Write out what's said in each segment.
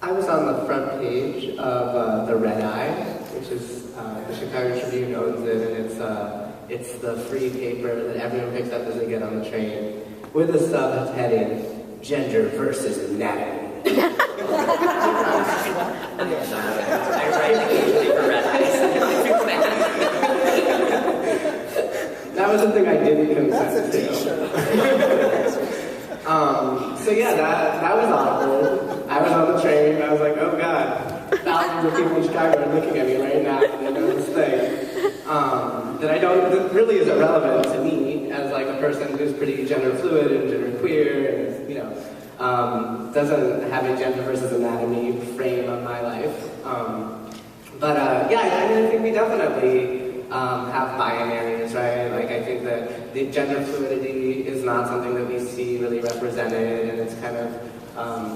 I was on the front page of the Red Eye, which is the Chicago Tribune owns it, and it's the free paper that everyone picks up as they get on the train, with a subheading, Gender versus Anatomy. That was the thing I didn't consent to. So yeah, that was awkward. I was on the train and I was like, oh god, thousands of people in Chicago are looking at me right now and they know this thing that really isn't relevant to me as like a person who's pretty gender fluid and gender queer and, you know, doesn't have a gender versus anatomy frame of my life. Yeah, I think we definitely have binaries, right? Like, I think that the gender fluidity is not something that we see really represented, and it's kind of,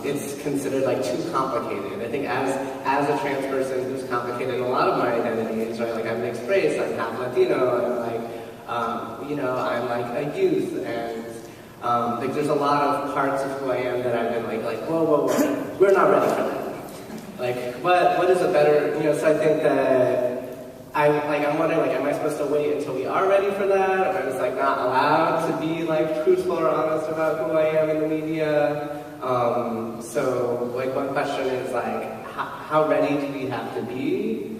it's considered like too complicated. I think as a trans person who's complicated in a lot of my identities, right? Like, I'm mixed race, I'm half Latino, I'm like, you know, I'm like a youth, and like there's a lot of parts of who I am that I've been like, whoa, we're not ready for that. Like, what is a better, you know, so I think that I'm wondering, like, am I supposed to wait until we are ready for that? Am I just, like, not allowed to be, like, truthful or honest about who I am in the media? So, like, one question is, like, how ready do we have to be,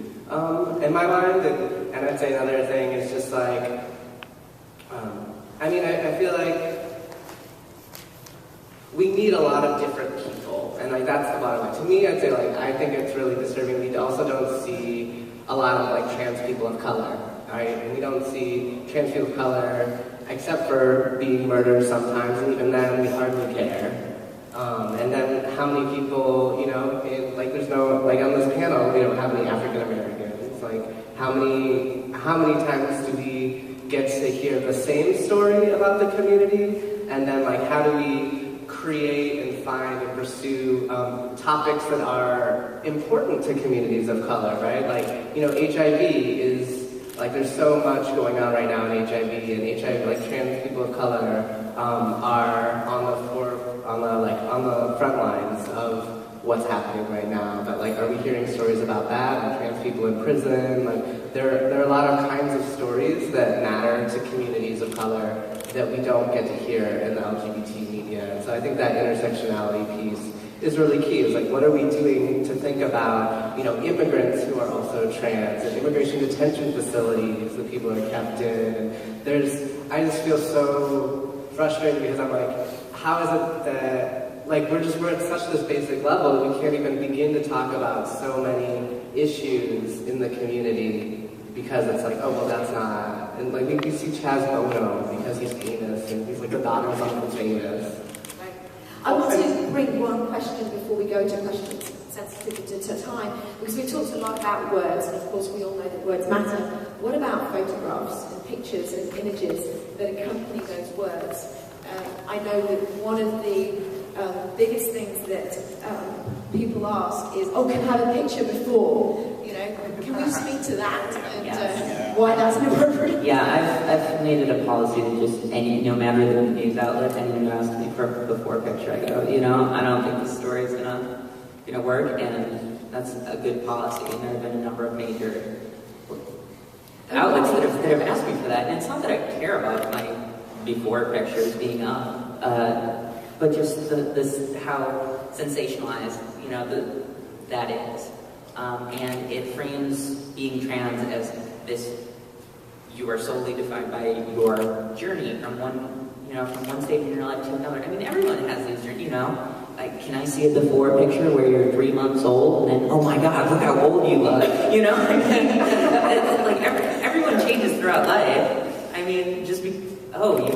in my mind? And I'd say another thing is just, like, I mean, I feel like we need a lot of different people, and, like, that's the bottom line. To me, I'd say, like, I think it's really disturbing. We also don't see a lot of, like, trans people of color, right? And we don't see trans people of color except for being murdered sometimes, and even then we hardly care. And then how many people, you know, like, there's no, like, on this panel, we don't have any African Americans. Like, how many times do we get to hear the same story about the community? And then, like, how do we create and find and pursue topics that are important to communities of color, right? Like, you know, HIV is, like, there's so much going on right now in HIV, and HIV, like, trans people of color are on the front lines of what's happening right now. But, like, are we hearing stories about that, and trans people in prison? Like, there are a lot of kinds of stories that matter to communities of color that we don't get to hear in the LGBT media. And so I think that intersectionality piece is really key. It's like, what are we doing to think about, you know, immigrants who are also trans, and immigration detention facilities that people are kept in. And I just feel so frustrated because I'm like, how is it that, like, we're at such this basic level that we can't even begin to talk about so many issues in the community because it's like, oh, well, that's not, and, like, we see Chaz Bono because he's famous, and he's, like, the daughter of someone famous. Right. I want to bring one question before we go to questions sensitive to time, because we talked a lot about words, and of course we all know that words matter. What about photographs and pictures and images that accompany those words? I know that one of the biggest things that people ask is, oh, can I have a picture before? You know, can we speak to that? And why that's inappropriate? Yeah, I've made it a policy that just no matter the news outlet, anyone who asks me for a before picture, I go, you know, I don't think the story's gonna work, and that's a good policy. And there have been a number of major outlets that have asked me for that. And it's not that I care about my before pictures being up, but just this how sensationalized, you know, that is, and it frames being trans as this. You are solely defined by your journey from one stage in your life to another. I mean, everyone has these journeys, you know. Like, can I see a before picture where you're 3 months old, and then, oh my God, look how old you look, you know? Like, everyone changes throughout life. I mean, oh, you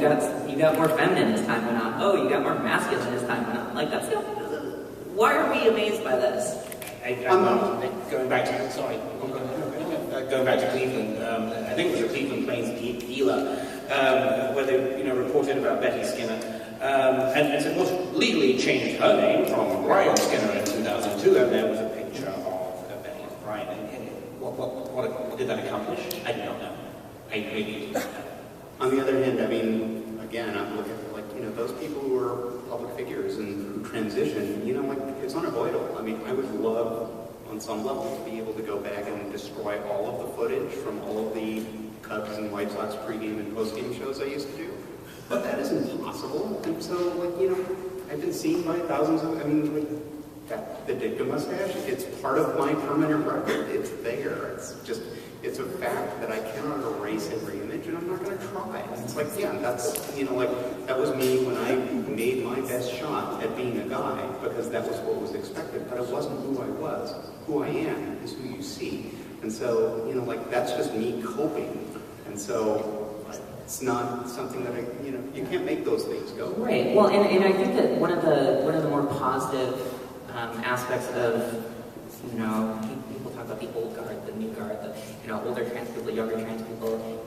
got more feminine as time went on. Oh, you got more masculine as time went on. Like, why are we amazed by this? Going back to Cleveland, I think it was a Cleveland Plains dealer, where they reported about Betty Skinner, and said, well, legally changed her name from Brian Skinner in 2002, and there was a picture of Betty and Brian. And what did that accomplish? I do not know. I really do not know. On the other hand, I mean, again, I'm looking at, like, those people who are public figures and who transition, like, it's unavoidable. I mean, I would love, on some level, to be able to go back and destroy all of the footage from all of the Cubs and White Sox pregame and postgame shows I used to do. But that is impossible. And so, I've been seen by thousands of, the Ditka mustache, it's part of my permanent record. It's there. It's a fact that I cannot erase every image, and I'm not going to try. It's like, that's, that was me when I made my best shot at being a guy, because that was what was expected, but it wasn't who I was. Who I am is who you see. And so, that's just me coping. And so, it's not something that you can't make those things go. Right. Well, and I think that one of the more positive aspects of, people talk about the old guard, the new guard, the older trans people, younger trans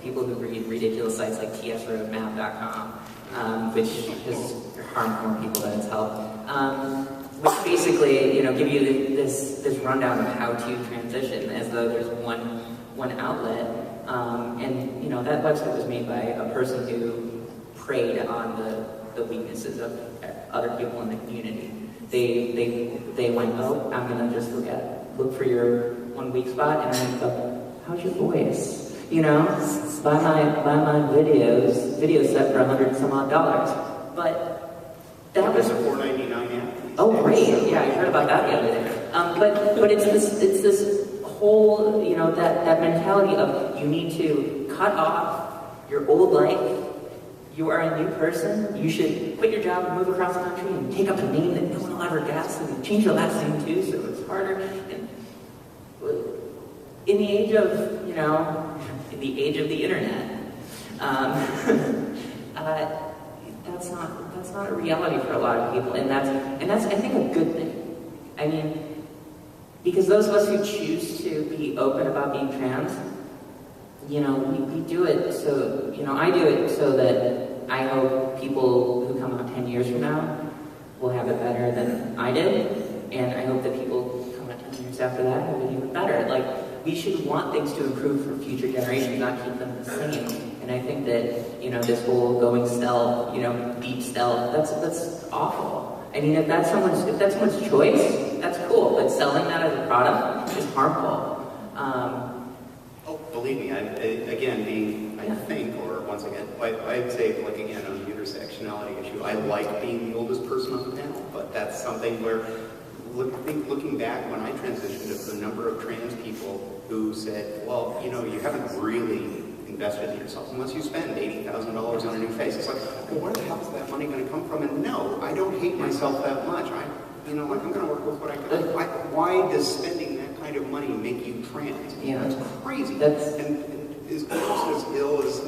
people who read ridiculous sites like tsroadmap.com, which has harmed more people than it's helped. Which basically, give you this rundown of how to transition, as though there's one outlet. And that website was made by a person who preyed on the weaknesses of other people in the community. They went, I'm gonna just look for your one weak spot, and I'm gonna go, how's your voice? Buy my video set for $100 and some odd. But that was $4.99 now. Oh, great! Yeah, I heard about that the other day. But it's this whole, that mentality of you need to cut off your old life. You are a new person. You should quit your job and move across the country and take up a name that no one will ever guess, and change your last name too, so it's harder. And in the age of, in the age of the internet, that's not a reality for a lot of people, and that's I think a good thing. I mean, because those of us who choose to be open about being trans, we do it so, I do it so that I hope people who come out 10 years from now will have it better than I did, and I hope that people who come out 10 years after that have it even better. Like, we should want things to improve for future generations, not keep them the same. And I think that, this whole going stealth, deep stealth, that's awful. I mean, if that's someone's choice, that's cool, but selling that as a product is harmful. Believe me, I'd say, again, on the intersectionality issue, I like being the oldest person on the panel, but that's something where, looking back when I transitioned, the number of trans people who said, well, you haven't really invested in yourself unless you spend $80,000 on a new face. It's like, well, where the hell is that money going to come from? And no, I don't hate myself that much. I'm going to work with what I got. Why does spending that kind of money make you trans? Yeah. That's crazy. And is almost as ill as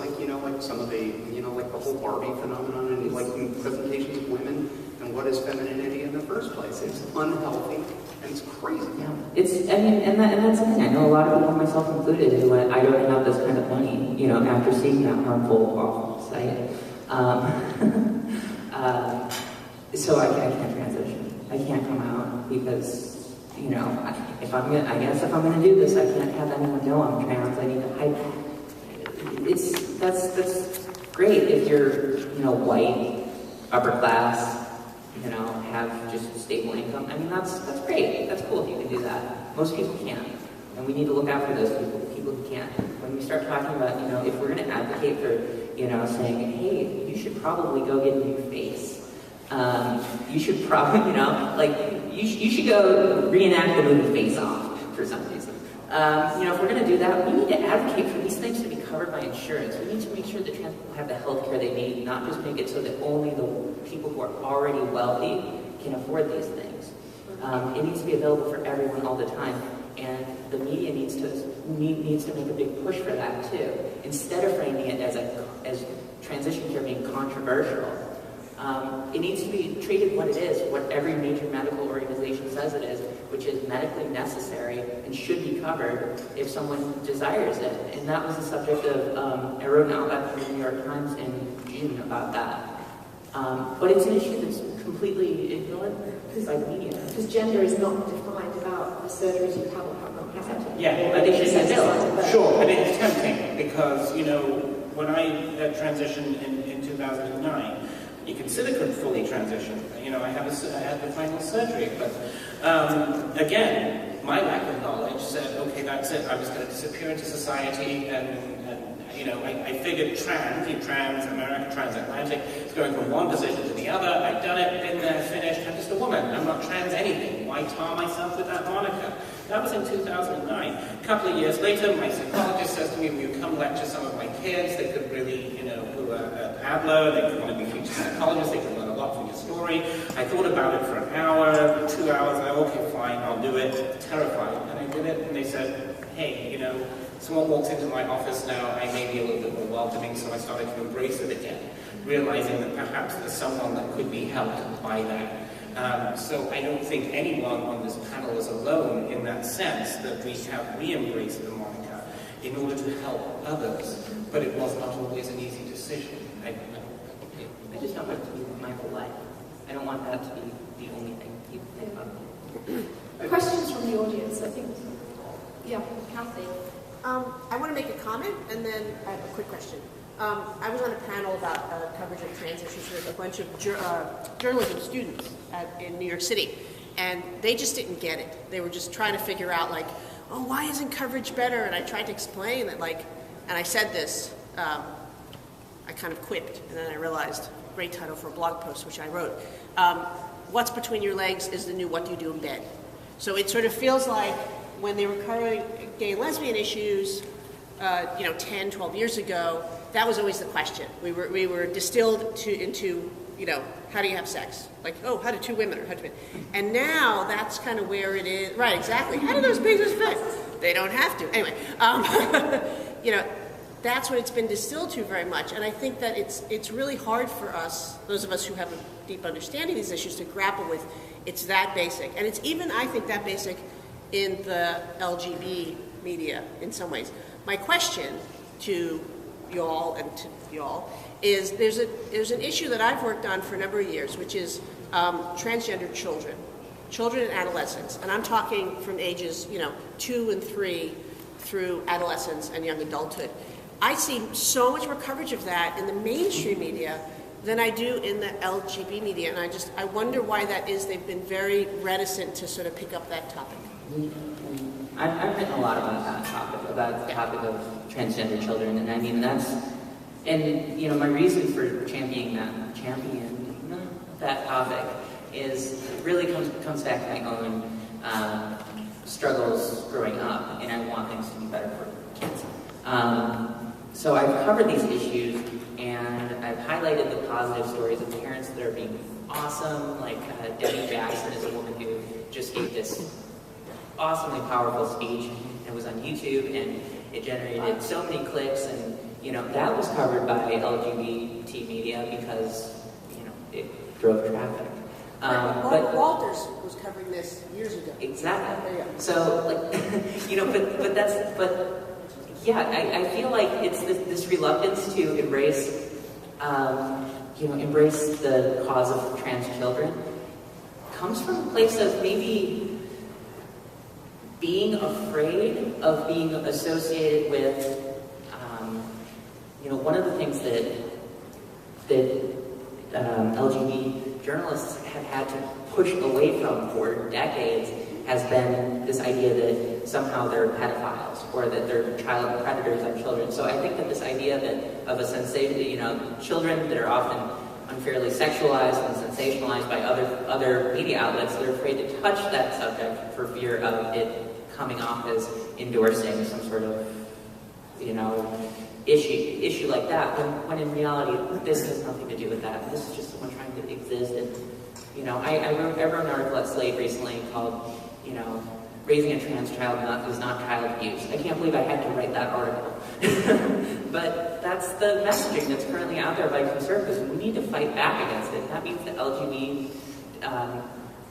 some of the the whole Barbie phenomenon and presentations of women and what is femininity in the first place. It's unhealthy and it's crazy. Yeah, and that's the thing. I know a lot of people, myself included, who I don't have this kind of money. After seeing that harmful, awful site. So I can't transition. I can't come out because if I'm gonna do this, I can't have anyone know I'm trans. I need to hide. That's great if you're white, upper class, have just a stable income. I mean, that's great. That's cool if you can do that. Most people can't, and we need to look out for those people who can't. When we start talking about if we're going to advocate for saying, hey, you should probably go get a new face. You should probably you should go reenact the movie Face Off for some reason. If we're going to do that, we need to advocate for these things to be covered by insurance. We need to make sure that trans people have the health care they need, not just make it so that only the people who are already wealthy can afford these things. It needs to be available for everyone all the time, and the media needs to make a big push for that too. Instead of framing it as transition care being controversial, it needs to be treated what it is, what every major medical organization says it is, which is medically necessary and should be covered if someone desires it. And that was the subject of, I wrote an outline for the New York Times in June about that. But it's an issue that's completely ignored by the media. Because gender is not defined about the surgeries you have or have not had. Yeah, I think she's sure, and it's tempting because, when I transitioned in 2009, you consider fully transition. You know, I had the final surgery, but again, my lack of knowledge said, okay, that's it. I was going to disappear into society, and you know, I figured trans-American, transatlantic, is going from one position to the other. I'd done it, been there, finished. I'm just a woman. I'm not trans anything. Why tar myself with that moniker? That was in 2009. A couple of years later, my psychologist says to me, will you come lecture some of my kids? They could really, you know, who are at Adler, they could want to be future psychologists, they could learn a lot from your story. I thought about it for an hour, 2 hours, and I thought, okay, fine, I'll do it. Terrified. And I did it, and they said, hey, you know, someone walks into my office now, I may be a little bit more welcoming, so I started to embrace it again, realizing that perhaps there's someone that could be helped by that. So I don't think anyone on this panel is alone in that sense, that we have re-embraced the moniker in order to help others, but it was not always an easy decision. I just don't want it to be my whole life. I don't want that to be the only thing you think about. Questions from the audience, I think. Yeah, Kathy. I want to make a comment, and then I have a quick question. I was on a panel about coverage of trans issues with a bunch of journalism students in New York City, and they just didn't get it. They were just trying to figure out, like, oh, why isn't coverage better? And I tried to explain that, like, and I said this, I kind of quipped, and then I realized, great title for a blog post, which I wrote. What's between your legs is the new what do you do in bed. So it sort of feels like when they were covering gay and lesbian issues, 10, 12 years ago, that was always the question. We were distilled into, you know, how do you have sex? Like, oh, how do two women or how do men? And now that's kind of where it is. Right, exactly. How do those pieces fit? They don't have to. Anyway, you know, that's what it's been distilled to very much. And I think that it's really hard for us, those of us who have a deep understanding of these issues, to grapple with. It's that basic. And it's even, I think, that basic in the LGBT media in some ways. My question to y'all and to y'all is there's an issue that I've worked on for a number of years, which is transgender children and adolescents. And I'm talking from ages, 2 and 3 through adolescence and young adulthood. I see so much more coverage of that in the mainstream media than I do in the LGBT media. And I wonder why that is. They've been very reticent to sort of pick up that topic. I've written a lot about that topic, about the topic of transgender children, and I mean my reason for championing that topic is it really comes back to my own struggles growing up, and I want things to be better for kids. So I've covered these issues, and I've highlighted the positive stories of parents that are being awesome, like Debbie Jackson is a woman who just gave this awesomely powerful speech, and it was on YouTube, and it generated so many clicks, and that was covered by LGBT media because it drove traffic. But Walters was covering this years ago. Exactly. So, I feel like it's this reluctance to embrace the cause of trans children comes from a place of maybe being afraid of being associated with, one of the things that LGBT journalists have had to push away from for decades has been this idea that somehow they're pedophiles or that they're child predators on children. So I think that this idea of a sensation, children that are often unfairly sexualized and sensationalized by other media outlets, they're afraid to touch that subject for fear of it coming off as endorsing some sort of, issue like that, when in reality, this has nothing to do with that. This is just someone trying to exist. And, I wrote an article at Slate recently called, Raising a Trans Child is not child abuse. I can't believe I had to write that article. But that's the messaging that's currently out there by conservatives. We need to fight back against it. That means that LGBT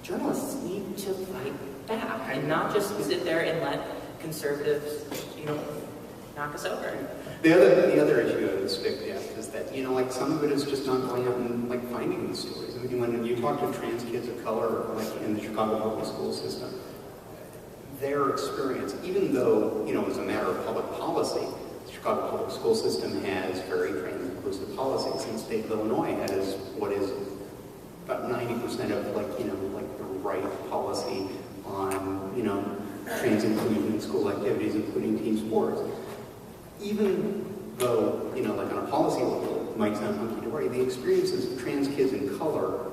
journalists need to fight back and not just sit there and let conservatives, knock us over. The other issue I would stick at is that, some of it is just not going out and, finding these stories. I mean, when you talk to trans kids of color, in the Chicago public school system, their experience, even though, as a matter of public policy, Chicago public school system has very trans-inclusive policies, and the state of Illinois has what is about 90% of the right policy on, trans inclusion in school activities, including team sports. Even though, on a policy level, it might sound hunky-dory, the experiences of trans kids in color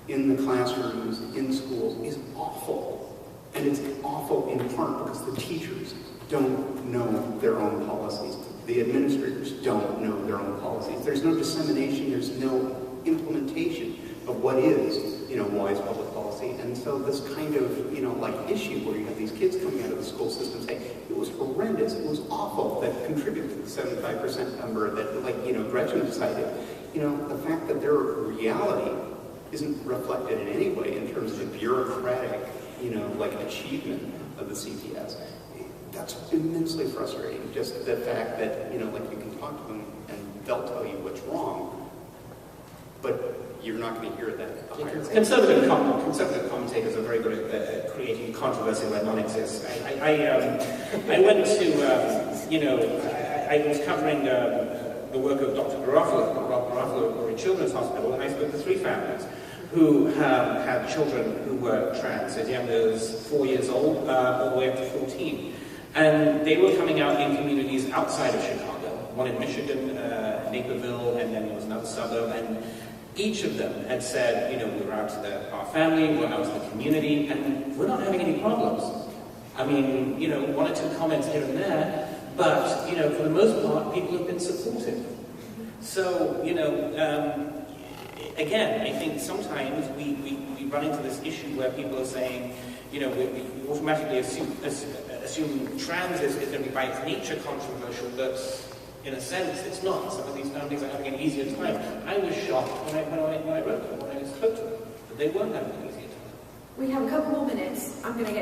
in the classrooms, in schools, is awful. And it's awful in part because the teachers don't know their own policies. The administrators don't know their own policies. There's no dissemination, there's no implementation of what is, wise public policy. And so this kind of, issue where you have these kids coming out of the school system saying, it was horrendous, it was awful, that contributed to the 75% number that, Gretchen cited. The fact that their reality isn't reflected in any way in terms of the bureaucratic, achievement of the CPS. That's immensely frustrating. Just the fact that, you can talk to them and they'll tell you what's wrong, but you're not going to hear that at the higher level. Conservative commentators are very good at creating controversy where none exists. I went to, I was covering the work of Dr. Garofalo at Children's Hospital, and I spoke to 3 families who had children who were trans, as young as 4 years old, all the way up to 14. And they were coming out in communities outside of Chicago, one in Michigan, Naperville, and then there was another suburb, and each of them had said, we're out to our family, we're out to the community, and we're not having any problems. I mean, 1 or 2 comments here and there, but, for the most part, people have been supportive. So, again, I think sometimes we run into this issue where people are saying, we automatically assume trans is going to be by its nature controversial, but in a sense it's not. Some of these families are having an easier time. I was shocked when I wrote them, when I spoke to them, that they weren't having an easier time. We have a couple more minutes. I'm going to get